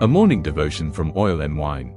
A morning devotion from Oil and Wine.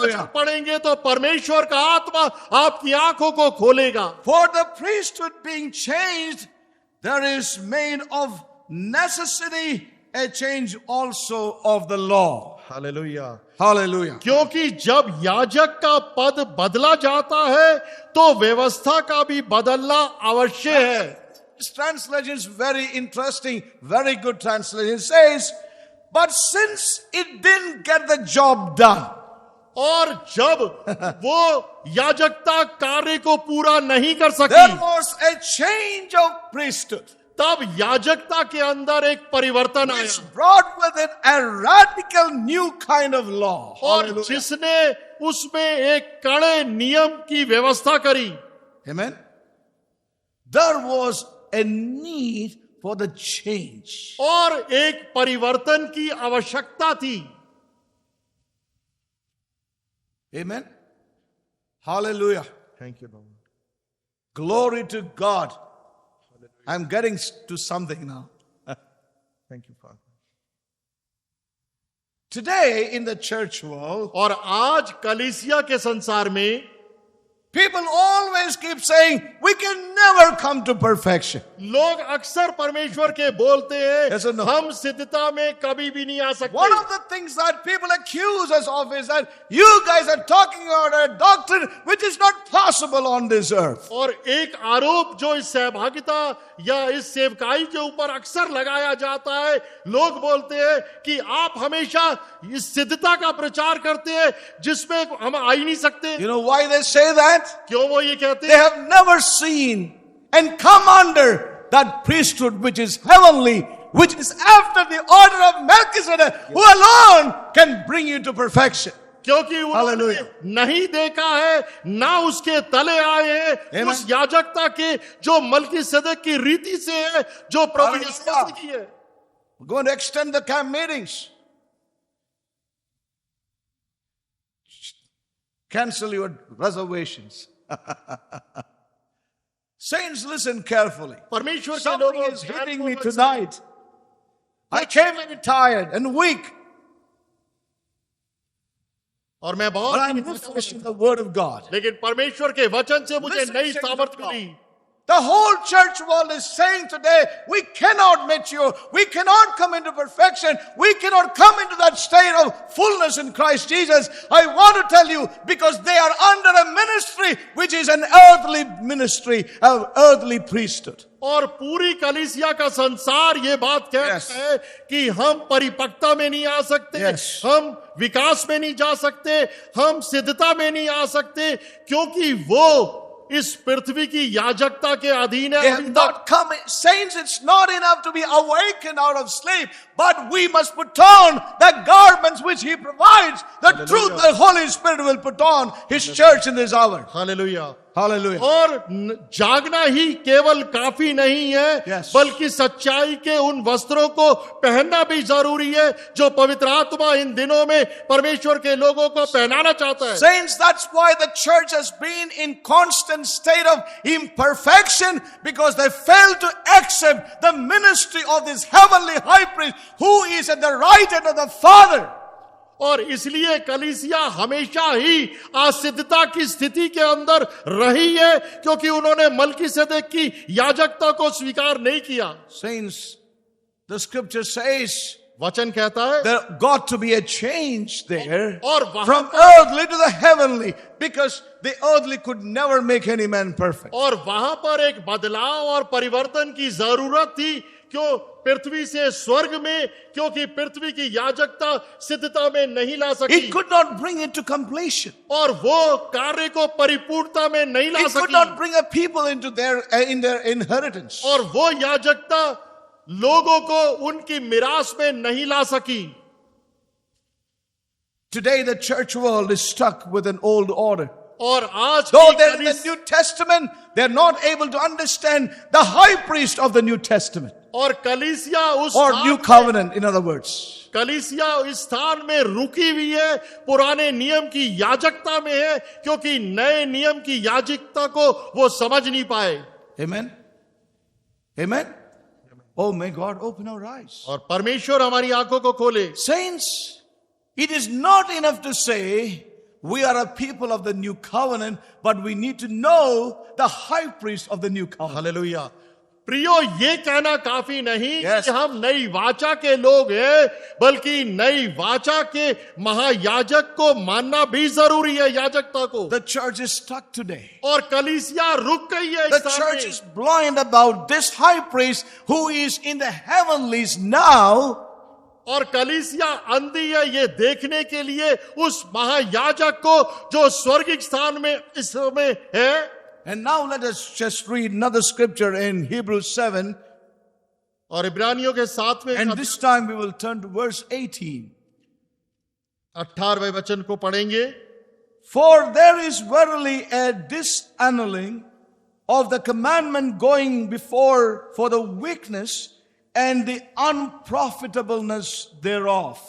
वचन पढ़ेंगे तो परमेश्वर का आत्मा आपकी आंखों को खोलेगा. For the priesthood being changed, there is made of necessity a change also of the law. Hallelujah. Hallelujah. क्योंकि जब याजक का पद बदला जाता है तो व्यवस्था का भी बदलना अवश्य है। This translation is very interesting, very good translation. It says, but since it didn't get the job done, और जब वो याजकता कार्य को पूरा नहीं कर there सकी, was a change of priesthood, तब याजकता के अंदर एक परिवर्तन आया which brought with it a radical new kind of law. और Hallelujah. जिसने उसमें एक कड़े नियम की व्यवस्था करी। Amen. There was a need for the change. और एक परिवर्तन की आवश्यकता थी। Amen. Hallelujah. Thank you Lord. Glory to God. I'm getting to something now. Thank you father. Today in the church world, और आज कलीसिया के संसार में people always keep saying, we can never come to perfection. लोग अक्सर परमेश्वर के बोलते हैं, Yes or no? हम सिद्धता में कभी भी नहीं आ सकते। One of the things that people accuse us of is that you guys are talking about a doctrine which is not possible on this earth. और एक आरोप जो इस सहभागिता या इस सेवकाई के ऊपर अक्सर लगाया जाता है, लोग बोलते हैं कि आप हमेशा इस सिद्धता का प्रचार करते हैं जिसमें हम आ ही नहीं सकते। You know why they say that? क्यों वो ये कहते They हैं? have never seen and come under that priesthood which is heavenly, which is after the order of Melchizedek, who alone can bring you to perfection. क्योंकि उन्होंने Hallelujah. नहीं देखा है, ना उसके तले आए हैं, Amen. उस याजकता के जो मलकीसेदेक की रीति से है, जो प्रभु Hallelujah. यीशु मसीह की है। We're going to extend the camp meetings. Cancel your reservations. Saints, listen carefully. परमेश्वर के Something लोगों is hitting me tonight. I came very tired and weak, और मैं but बहुत I'm refreshed in the Word of God. लेकिन परमेश्वर के वचन से मुझे Listen, नई saints of सामर्थ God. Milli. The whole church world is saying today, we cannot mature, we cannot come into perfection, we cannot come into that state of fullness in Christ Jesus. I want to tell you, because they are under a ministry which is an earthly ministry, an earthly priesthood. और पूरी कलीसिया का संसार ये बात कहता Yes. है कि हम परिपक्वता में नहीं आ सकते, Yes. हम विकास में नहीं जा सकते, हम सिद्धता में नहीं आ सकते, क्योंकि वो इस पृथ्वी की याजकता के अधीन They है। have not come, saints, it's not enough to be awakened out of sleep, but we must put on the garments which He provides. The truth the Holy Spirit will put on His church in this hour. Hallelujah. Hallelujah. और जागना ही केवल काफी नहीं है, Yes. बल्कि सच्चाई के उन वस्त्रों को पहनना भी जरूरी है जो पवित्र आत्मा इन दिनों में परमेश्वर के लोगों को पहनाना चाहता है। Saints, that's why the church has been in constant state of imperfection, because they failed to accept the ministry of this heavenly high priest who is at the right hand of the Father. और इसलिए कलीसिया हमेशा ही असिद्धता की स्थिति के अंदर रही है, क्योंकि उन्होंने मलकीसेदेक की याजकता को स्वीकार नहीं किया। Saints, the scripture says वचन कहता है there got to be a change there और वहां from earthly to the heavenly, because the earthly could never make any man perfect. और वहां पर एक बदलाव और परिवर्तन की जरूरत थी, क्यों पृथ्वी से स्वर्ग में, क्योंकि पृथ्वी की याजकता सिद्धता में नहीं ला सकी It could not bring it to completion. और वो कार्य को परिपूर्णता में नहीं ला It could सकी not bring a people into their in their inheritance. और वो याजकता लोगों को उनकी मिरास में नहीं ला सकी। Today the church world is stuck with an old order. और आज Though की they're in the कलीस- New Testament, they're not able to understand the high priest of the New Testament, और कलीसिया उस or स्थान New में- Covenant, in other words. कलीसिया इस स्थान में रुकी हुई है, पुराने नियम की याजकता में है, क्योंकि नए नियम की याजकता को वो समझ नहीं पाए। Amen? Amen? Oh, may God open our eyes. और परमेश्वर हमारी आंखों को खोले। Saints, it is not enough to say we are a people of the New Covenant, but we need to know the high priest of the New Covenant. Hallelujah. प्रियो, ये कहना काफी नहीं Yes. कि हम नई वाचा के लोग हैं, बल्कि नई वाचा के महायाजक को मानना भी जरूरी है, याजकता को। The church is stuck today. और कलीसिया रुक गई है The इस स्थान church में। is blind about this high priest who is in the heavenlies now. और कलीसिया अंधी है ये देखने के लिए उस महायाजक को जो स्वर्गिक स्थान में इस समय है। And now let us just read another scripture in Hebrews 7. और इब्रानियों के 7वें And this time we will turn to verse 18. 18वें वचन को पढ़ेंगे। For there is verily a disannulling of the commandment going before for the weakness and the unprofitableness thereof.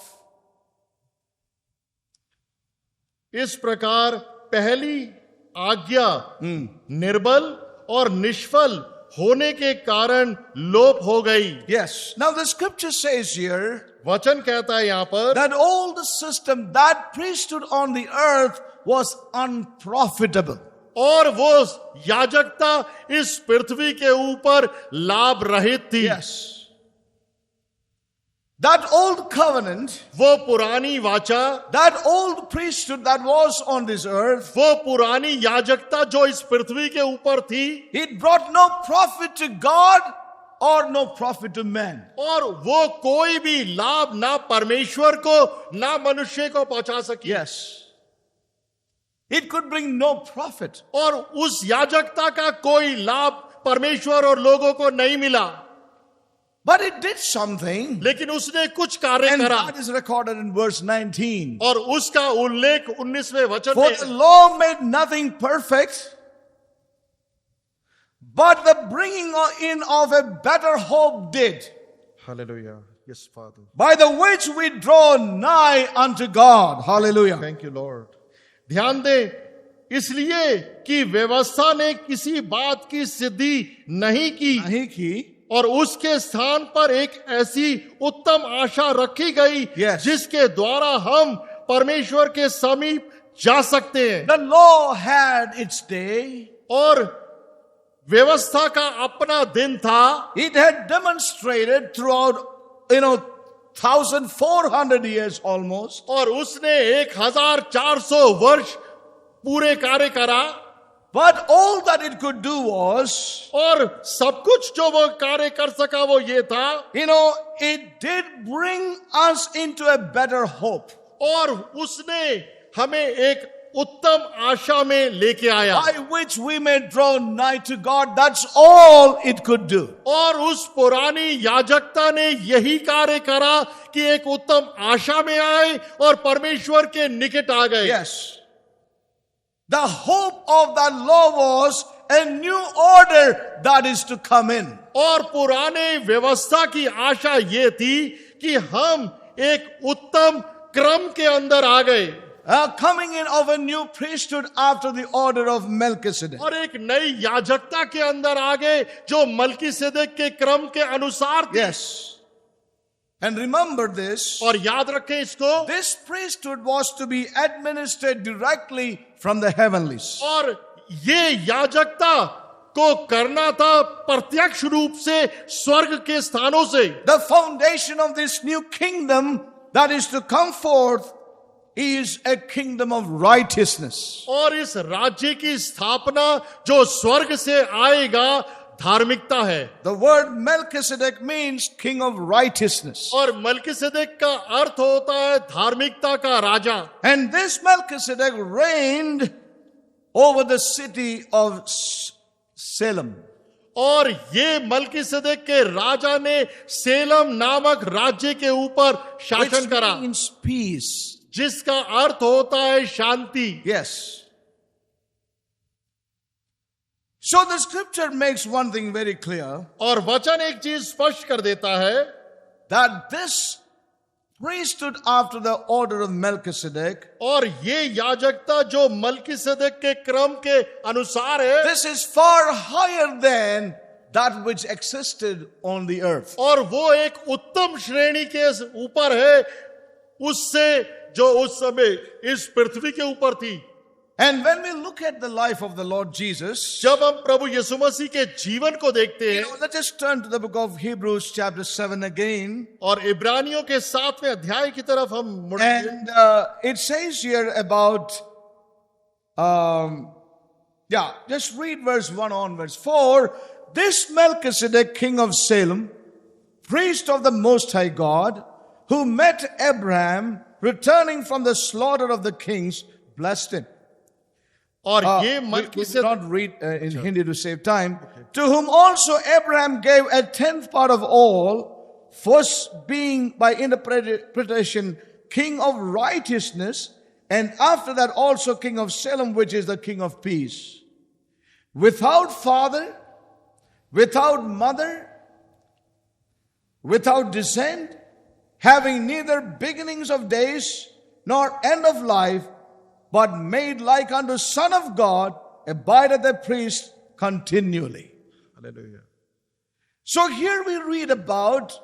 इस प्रकार पहली आज्ञा निर्बल और निष्फल होने के कारण लोप हो गई। Yes. Now the scripture says here वचन कहता है यहां पर that all the system, that priesthood on the earth was unprofitable. और वो याजकता इस पृथ्वी के ऊपर लाभ रहित थी। Yes. That old covenant, वो पुरानी वाचा, that old priesthood that was on this earth, वो पुरानी याजकता जो इस पृथ्वी के ऊपर थी, it brought no profit to God or no profit to man. और वो कोई भी लाभ ना परमेश्वर को ना मनुष्य को पहुंचा सकी। Yes. It could bring no profit. और उस याजकता का कोई लाभ परमेश्वर और लोगों को नहीं मिला। But it did something. लेकिन उसने कुछ कार्य And करा that is recorded in verse 19. और उसका उल्लेख 19वें वचन For में। the law made nothing perfect, but the bringing in of a better hope did, hallelujah. Yes father, by the which we draw nigh unto God. Hallelujah. Thank you Lord. ध्यान दें, इसलिए कि व्यवस्था ने किसी बात की सिद्धि नहीं की नहीं की, और उसके स्थान पर एक ऐसी उत्तम आशा रखी गई Yes. जिसके द्वारा हम परमेश्वर के समीप जा सकते हैं। the law had its day. और व्यवस्था का अपना दिन था। It had demonstrated throughout, 1400 years almost. और उसने 1400 वर्ष पूरे कार्य करा। But all that it could do was, और सब कुछ जो वो कार्य कर सका वो ये था, it did bring us into a better hope. और उसने हमें एक उत्तम आशा में लेके आया, By which we may draw nigh to God. That's all it could do. और उस पुरानी याजकता ने यही कार्य करा कि एक उत्तम आशा में आए और परमेश्वर के निकट आ गए। Yes. The hope of that law was a new order that is to come in. और पुराने व्यवस्था की आशा ये थी कि हम एक उत्तम क्रम के अंदर आ गए, Coming in of a new priesthood after the order of Melchizedek. और एक नई याजकता के अंदर आ गए जो मलकीसेदेक के क्रम के अनुसार थी। Yes. And remember this. और याद रखें इसको, This priesthood was to be administered directly from the heavenlies. और ये याजकता को करना था प्रत्यक्ष रूप से स्वर्ग के स्थानों से। The foundation of this new kingdom that is to come forth is a kingdom of righteousness. और इस राज्य की स्थापना जो स्वर्ग से आएगा धार्मिकता है। The word Melchizedek means king of righteousness. और मलकीसेदेक का अर्थ होता है धार्मिकता का राजा। And this Melchizedek reigned over the city of Salem. और ये मलकीसेदेक के राजा ने सेलम नामक राज्य के ऊपर शासन Which करा, means peace. जिसका अर्थ होता है शांति। Yes. So the scripture makes one thing very clear, और वचन एक चीज स्पष्ट कर देता है that this priesthood after the order of Melchizedek, और ये याजकता जो मलकीसेदेक के क्रम के अनुसार है, this is far higher than that which existed on the earth. और वो एक उत्तम श्रेणी के ऊपर है उससे जो उस समय इस पृथ्वी के ऊपर थी। And when we look at the life of the Lord Jesus, जब हम प्रभु यीशु मसीह के जीवन को देखते हैं, let's just turn to the book of Hebrews chapter 7 again. और इब्रानियों के 7वें अध्याय की तरफ हम मुड़ते हैं। And it says here about, just read verse 1 onwards. For this Melchizedek, king of Salem, priest of the Most High God, who met Abraham returning from the slaughter of the kings, blessed him. और ये We will मलकीसेदक, not read in Hindi to save time. To whom also Abraham gave a tenth part of all, first being by interpretation king of righteousness, and after that also king of Salem, which is the king of peace. Without father, without mother, without descent, having neither beginnings of days nor end of life, but made like unto Son of God, abideth the priest continually. Hallelujah. So here we read about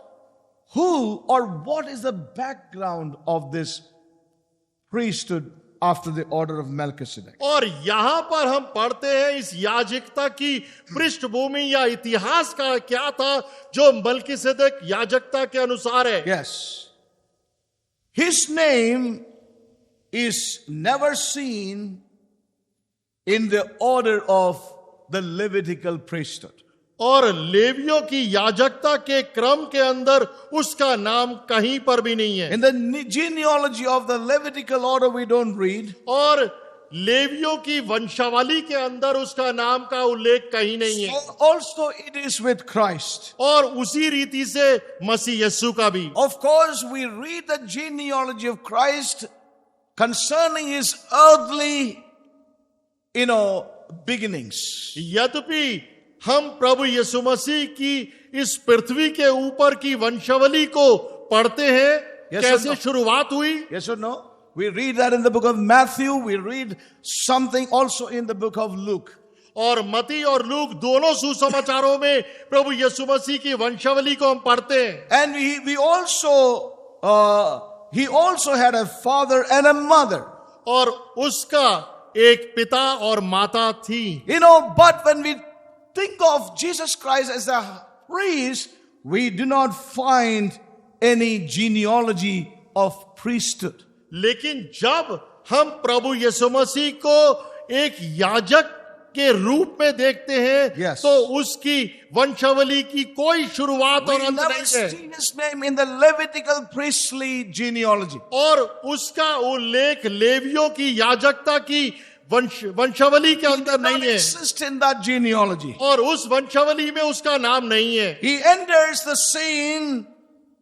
who or what is the background of this priesthood after the order of Melchizedek. और यहाँ पर हम पढ़ते हैं इस याजकता की पृष्ठभूमि या इतिहास का क्या था जो मलकीसेदक याजकता के अनुसार है। Yes. His name is never seen in the order of the Levitical priesthood. और लेवियों की याजकता के क्रम के अंदर उसका नाम कहीं पर भी नहीं है। In the genealogy of the Levitical order we don't read. और लेवियों की वंशावली के अंदर उसका नाम का उल्लेख कहीं नहीं है। So also it is with Christ. और उसी रीति से मसीह यीशु का भी। Of course we read the genealogy of Christ concerning his earthly, beginnings. यद्यपि हम प्रभु यीशु मसीह की इस पृथ्वी के ऊपर की वंशावली को पढ़ते हैं, Yes or कैसे no? शुरुआत हुई। Yes or no? We read that in the book of Matthew. We read something also in the book of Luke. और मती और लूक दोनों सुसमाचारों में प्रभु यीशु मसीह की वंशावली को हम पढ़ते हैं। And we also, he also had a father and a mother. और उसका एक पिता और माता थी। But when we think of Jesus Christ as a priest, we do not find any genealogy of priesthood. लेकिन जब हम प्रभु यीशु मसीह को एक याजक के रूप में देखते हैं, Yes. तो उसकी वंशावली की कोई शुरुआत और We अंत never नहीं है। see his name in the Levitical priestly genealogy. और उसका उल्लेख लेवियों की याजकता की वंशावली के He अंदर did not नहीं है, exist in that genealogy. और उस वंशावली में उसका नाम नहीं है। He enters the scene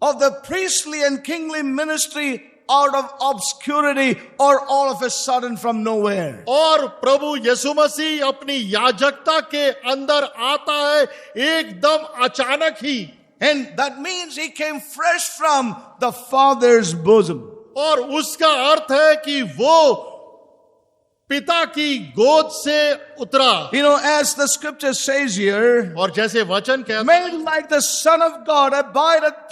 of the priestly and kingly ministry out of obscurity or all of a sudden from nowhere. और प्रभु यीशु मसीह अपनी याजकता के अंदर आता है एकदम अचानक ही। And that means he came fresh from the Father's bosom. और उसका अर्थ है कि वो पिता की गोद से उतरा। As the scripture says here, और जैसे वचन कहता है, made like the Son of God, abideth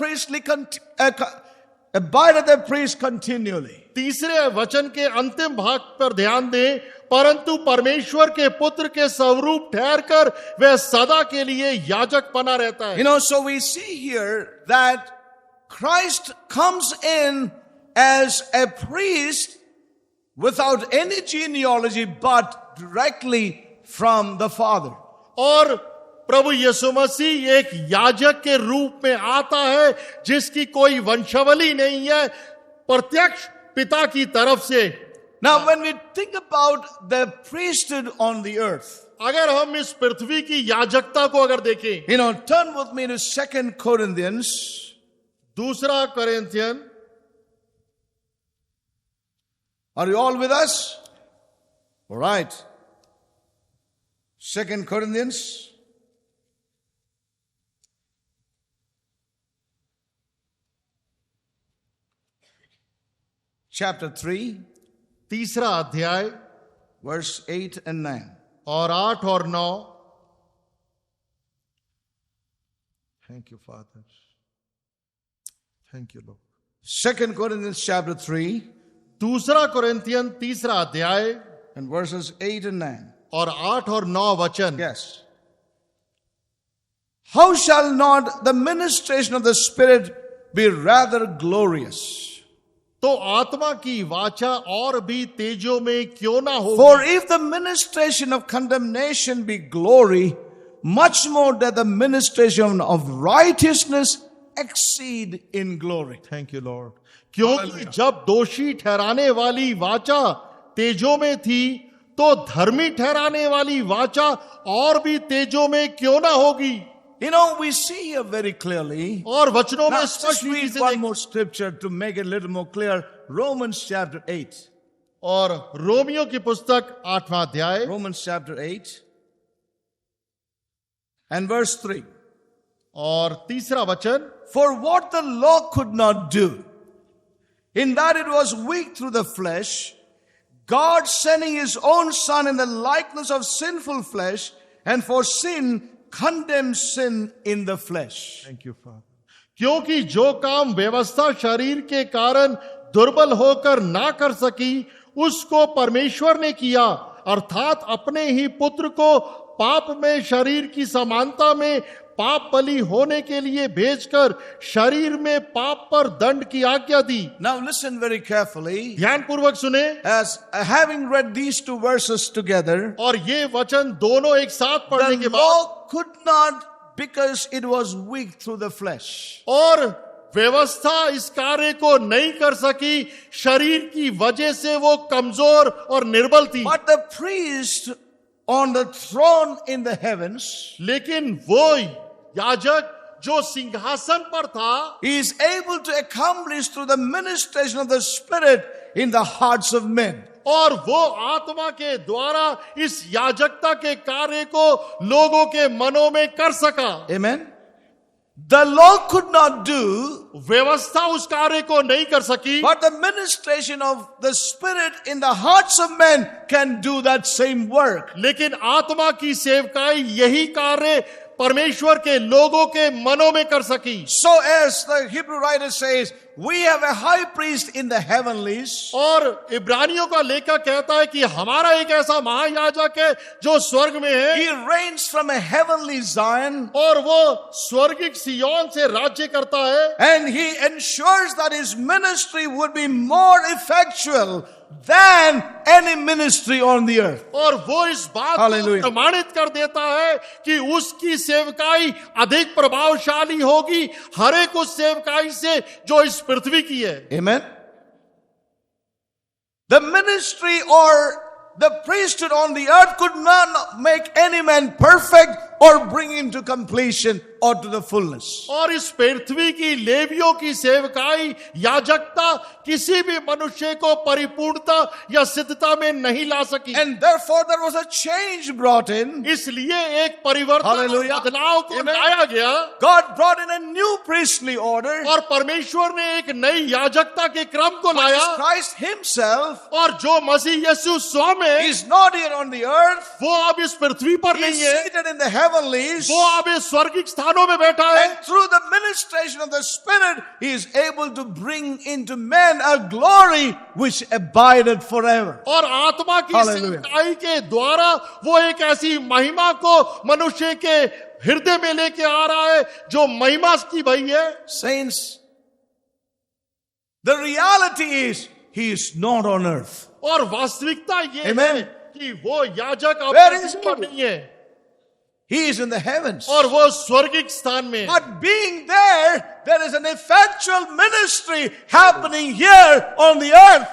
the priest continually. तीसरे वचन के अंतिम भाग पर ध्यान दें, परंतु परमेश्वर के पुत्र के स्वरूप ठहरकर वह सदा के लिए याजक बना रहता है। So we see here that Christ comes in as a priest without any genealogy but directly from the Father. और प्रभु यीशु मसीह एक याजक के रूप में आता है जिसकी कोई वंशावली नहीं है, प्रत्यक्ष पिता की तरफ से। Now when we think about the priesthood on the earth, अगर हम इस पृथ्वी की याजकता को अगर देखें, turn with me to 2 Corinthians. दूसरा Corinthian, Are you all with us? All right. 2 Corinthians. Chapter 3, तीसरा अध्याय verse 8 and 9. और 8 और 9। Thank you father, thank you Lord. 2 Corinthians chapter 3, दूसरा कोरिन्थियन तीसरा अध्याय And verses 8 and 9. और 8 और 9 वचन। Yes. How shall not the ministration of the Spirit be rather glorious? तो आत्मा की वाचा और भी तेजो में क्यों ना हो। For if the ministration of condemnation be glory, much more does the ministration of righteousness exceed in glory. Thank you Lord. क्योंकि जब दोषी ठहराने वाली वाचा तेजो में थी, तो धर्मी ठहराने वाली वाचा और भी तेजो में क्यों ना होगी। You know, we see here very clearly. और वचनों में Now, just स्पष्ट read रीति से one more scripture to make it a little more clear. Romans chapter 8. और रोमियो की पुस्तक 8वां अध्याय Romans chapter 8 and verse 3. और 3रा वचन। For what the law could not do, in that it was weak through the flesh, God sending his own Son in the likeness of sinful flesh, and for sin condemned sin in the flesh. Thank you father. क्योंकि जो काम व्यवस्था शरीर के कारण दुर्बल होकर ना कर सकी, उसको परमेश्वर ने किया, अर्थात अपने ही पुत्र को पाप में शरीर की समानता में पाप बलि होने के लिए भेजकर शरीर में पाप पर दंड की आज्ञा दी। Now listen very carefully. ध्यान पूर्वक सुने। As having read these two verses together, और ये वचन दोनों एक साथ पढ़ने the के बाद, law could not, because it was weak through the flesh. और व्यवस्था इस कार्य को नहीं कर सकी, शरीर की वजह से वो कमजोर और निर्बल थी। But the priest on the throne in the heavens, लेकिन वो याजक जो सिंहासन पर था, he is able to accomplish through the ministration of the Spirit in the hearts of men. और वो आत्मा के द्वारा इस याजकता के कार्य को लोगों के मनों में कर सका। Amen. The law could not do, व्यवस्था उस कार्य को नहीं कर सकी, but the ministration of the Spirit in the hearts of men can do that same work. लेकिन आत्मा की सेवकाई यही कार्य परमेश्वर के लोगों के मनों में कर सकी। So as the Hebrew writer says, we have a high priest in the heavenlies. और इब्रानियों का लेखक कहता है कि हमारा एक ऐसा महायाजक है जो स्वर्ग में है, He reigns from a heavenly Zion, और वो स्वर्गिक सिय्योन से राज्य करता है, and he ensures that his ministry would be more effectual than any ministry on the earth. और वो इस बात को Hallelujah. प्रमाणित कर देता है कि उसकी सेवकाई अधिक प्रभावशाली होगी हर एक उस सेवकाई से जो इस पृथ्वी की है। Amen. The ministry or the priesthood on the earth could not make any man perfect or bring him to completion or to the fullness. और इस पृथ्वी की लेवियों की सेवकाई याजकता किसी भी मनुष्य को परिपूर्णता या सिद्धता में नहीं ला सकी, And therefore there was a change brought in. इसलिए एक परिवर्तन Hallelujah. बदलाव को Amen. लाया गया, God brought in a new priestly order. और परमेश्वर ने एक नई याजकता के क्रम को लाया, Jesus Christ himself और जो मसीह यीशु स्वयं है is not here on the earth. वो अब इस पृथ्वी पर He नहीं is है, seated in the heavenlies. वो अब इस स्वर्गिक स्थानों में बैठा है, And through the ministration of the Spirit, He is able to bring into men a glory which abideth forever. और आत्मा की Hallelujah. सेवकाई के द्वारा वो एक ऐसी महिमा को मनुष्य के हृदय में लेके आ रहा है जो महिमा की भई है। Saints, the reality is He is not on earth. और वास्तविकता ये Amen. है कि वो याजक अब Where is पृथ्वी पर he? नहीं है, He is in the heavens. और वो स्वर्गिक स्थान में है। But being there, there is an effectual ministry happening here on the earth.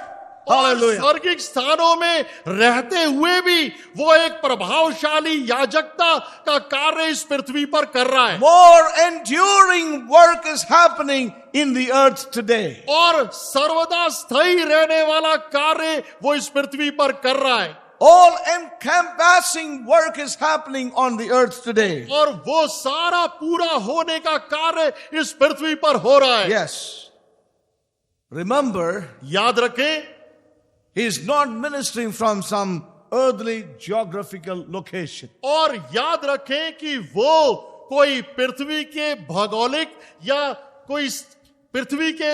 और Hallelujah. स्वर्गिक स्थानों में रहते हुए भी वो एक प्रभावशाली याजकता का कार्य इस पृथ्वी पर कर रहा है, More enduring work is happening in the earth today. और सर्वदा स्थायी रहने वाला कार्य वो इस पृथ्वी पर कर रहा है, All encompassing work is happening on the earth today. और वो सारा पूरा होने का कार्य इस पृथ्वी पर हो रहा है। Yes. Remember, याद रखें, He is not ministering from some earthly geographical location. और याद रखें कि वो कोई पृथ्वी के भौगोलिक या कोई पृथ्वी के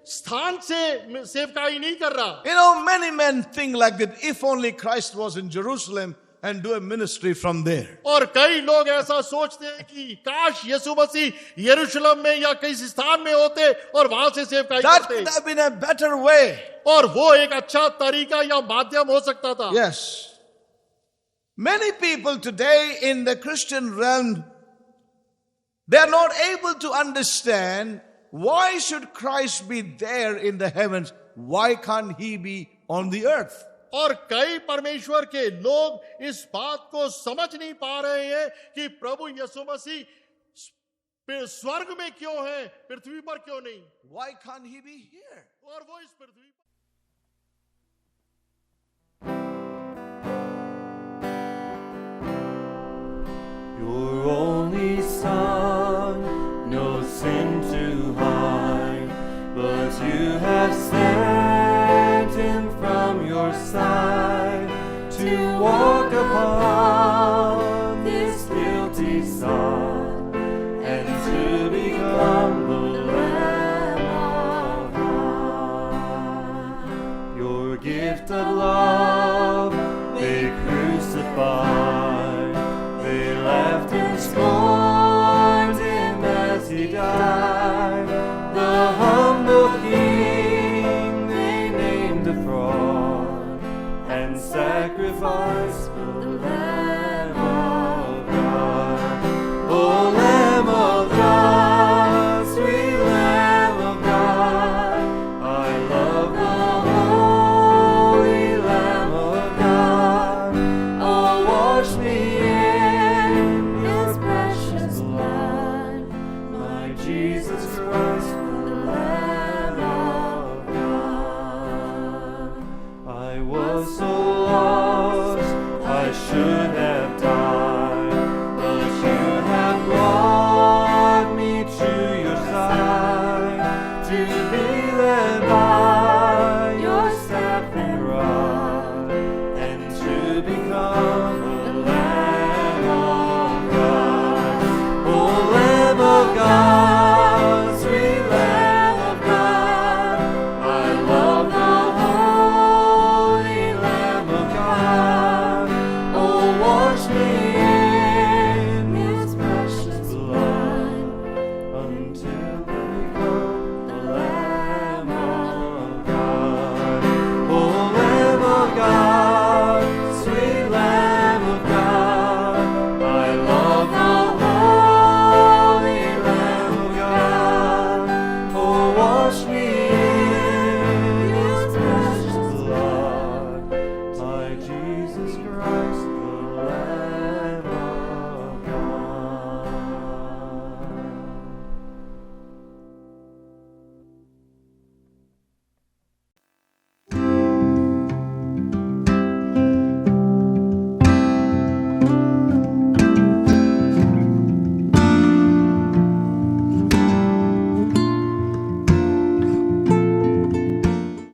स्थान से सेवकाई नहीं कर रहा। You know, many men think like that. If only Christ was in Jerusalem and do a ministry from there. और कई लोग ऐसा सोचते हैं कि काश यीशु मसीह यरूशलेम में या किसी स्थान में होते और वहां से सेवकाई That could करते, have been a better way. और वो एक अच्छा तरीका या माध्यम हो सकता था। Yes. Many people today in the Christian realm, they are not able to understand why should Christ be there in the heavens? Why can't he be on the earth? और कई परमेश्वर के लोग इस बात को समझ नहीं पा रहे हैं कि प्रभु यीशु मसीह स्वर्ग में क्यों है, पृथ्वी पर क्यों नहीं? Why can't he be here? और वो इस पृथ्वी पर Your only Son, no sin to hide, but you have said.